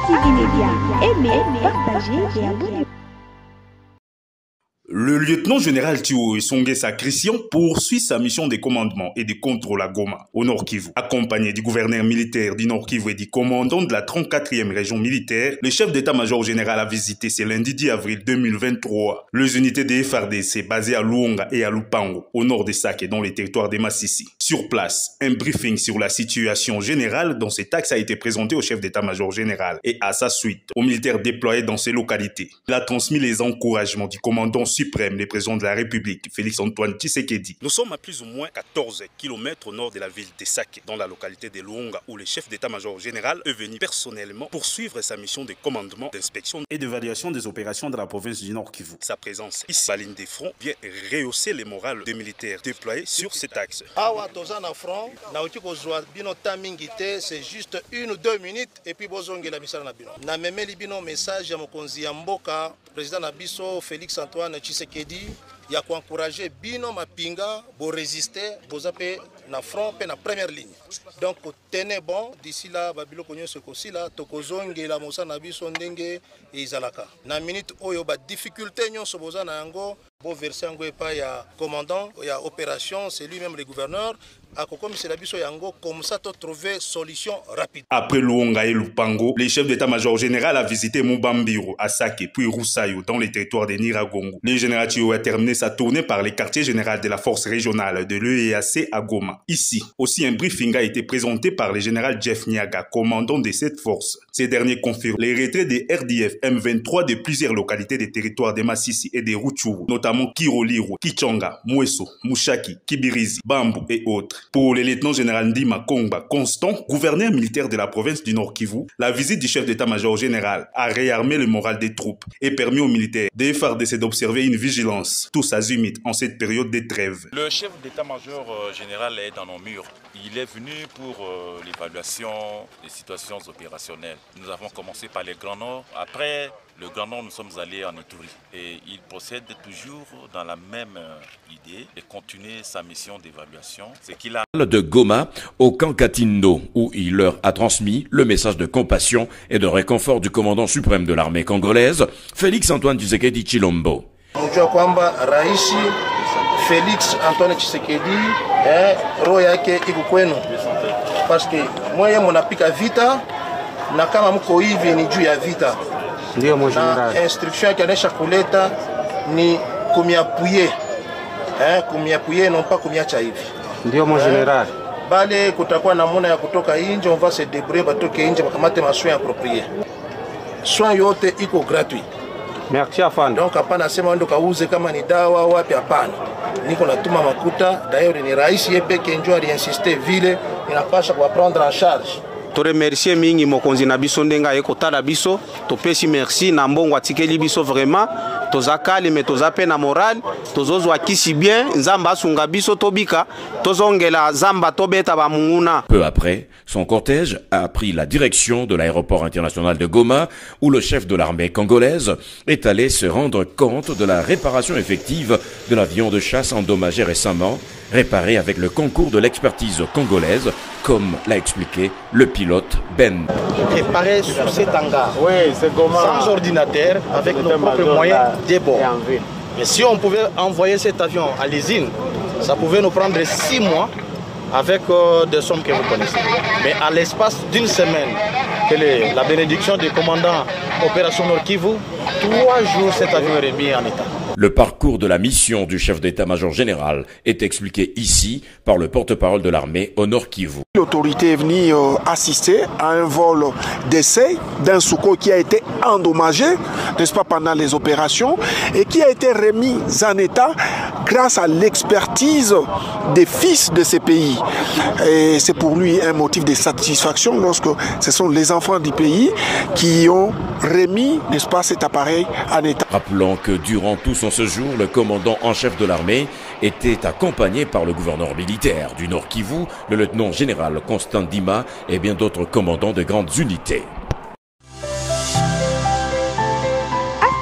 TV Média, aimez, partagez et abonnez-vous. Le lieutenant général Thio Esongesa Christian poursuit sa mission de commandement et de contrôle à Goma, au Nord Kivu. Accompagné du gouverneur militaire du Nord Kivu et du commandant de la 34e région militaire, le chef d'état-major général a visité ce lundi 10 avril 2023 les unités des FARDC basées à Luonga et à Lupango, au nord de Sake et dans les territoires de Massissi. Sur place, un briefing sur la situation générale dans cet axe a été présenté au chef d'état-major général et à sa suite aux militaires déployés dans ces localités. Il a transmis les encouragements du commandant suprême, le président de la République, Félix-Antoine Tshisekedi. Nous sommes à plus ou moins 14 km au nord de la ville de Sake, dans la localité de Luonga, où le chef d'état-major général est venu personnellement poursuivre sa mission de commandement, d'inspection et d'évaluation des opérations de la province du Nord Kivu. Sa présence ici, à la ligne des fronts, vient rehausser le moral des militaires déployés sur cet axe. C'est juste 1 ou 2 minutes et puis bozonge la misala na bino. Na memeli bino message ya mokonzi ya mboka président Nabiso Félix Antoine Tshisekedi ya encourager bino mapinga bo résister bozape na front pe na première ligne. Donc tenez bon d'ici là babilo konyo ce kosi là tokozonge la mosa na biso ndenge ezalaka. Na minute oyo ba difficulté nyonso boza na yango bo verser yango epa ya commandant ya opération, c'est lui-même le gouverneur. Comme ça, tu trouver solution rapide. Après Luonga et Lupango, le chef d'état-major général a visité Mubambiro, à Sake, puis Roussayo, dans les territoires de Niragongo. Le général Thio a terminé sa tournée par les quartiers généraux de la force régionale de l'EAC à Goma. Ici, aussi un briefing a été présenté par le général Jeff Niaga, commandant de cette force. Ces derniers confirment les retraits des RDF M23 de plusieurs localités des territoires de Massissi et de Rutshuru, notamment Kiroliro, Kichanga, Mweso, Mushaki, Kibirizi, Bambu et autres. Pour le lieutenant général Ndima Kongba Constant, gouverneur militaire de la province du Nord Kivu, la visite du chef d'état-major général a réarmé le moral des troupes et permis aux militaires des FARDC d'observer une vigilance tous azimuts en cette période de trêve. Le chef d'état-major général est dans nos murs. Il est venu pour l'évaluation des situations opérationnelles. Nous avons commencé par le Grand Nord. Après le Grand Nord, nous sommes allés en Ituri. Et il procède toujours dans la même idée de continuer sa mission d'évaluation. C'est qu'il a de Goma au camp Katindo, où il leur a transmis le message de compassion et de réconfort du commandant suprême de l'armée congolaise, Félix-Antoine Tshisekedi Tshilombo. Félix Antoine Tshisekedi roho yake iko kwenu parce que moyo mnapika vita na kama mko hivi ni juu ya vita. Ndio mon général. Instruction yake anesha kuleta ni kumiapuye kumiapuye non pas kumiacha hivi. Ndio mon général. Bale kutakuwa namuna ya kutoka nje, on va se débrouiller batoke nje bakamate masoins appropriés. Soins yote iko gratuit. Merci afande. Donc hapana sema ndo kauze kama ni dawa wapi, hapana. Niko natuma makuta, d'ailleurs ni rais yepeke njo aliinsister vile inapasha kwa prendre en charge. To remercier mingi mokonzi na biso ndenga ekotala biso, to pesi merci na mbongo atikeli biso vraiment, tozakali me tozape na moral, tozozwa kisi bien, nzamba asunga biso tobika, tozongela zamba tobeta ba munguna. Peu après, son cortège a pris la direction de l'aéroport international de Goma, où le chef de l'armée congolaise est allé se rendre compte de la réparation effective de l'avion de chasse endommagé récemment, réparé avec le concours de l'expertise congolaise, comme l'a expliqué le pilote Ben. Réparé sur cet hangar, sans ordinateur, avec nos propres moyens de bord. Mais si on pouvait envoyer cet avion à l'usine, ça pouvait nous prendre 6 mois avec des sommes que vous connaissez. Mais à l'espace d'une semaine, la bénédiction du commandant Opération Nord Kivu, 3 jours cet avion est remis en état. Le parcours de la mission du chef d'état-major général est expliqué ici par le porte-parole de l'armée au Nord Kivu. L'autorité est venue assister à un vol d'essai d'un Sukhoi qui a été endommagé, n'est-ce pas, pendant les opérations, et qui a été remis en état grâce à l'expertise des fils de ces pays. Et c'est pour lui un motif de satisfaction lorsque ce sont les enfants du pays qui ont remis, n'est-ce pas, cet appareil en état. Rappelons que durant tout son séjour, le commandant en chef de l'armée était accompagné par le gouverneur militaire du Nord Kivu, le lieutenant général Constant Ndima et bien d'autres commandants de grandes unités.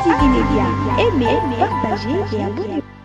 TV Média, aimez, partagez et abonnez-vous.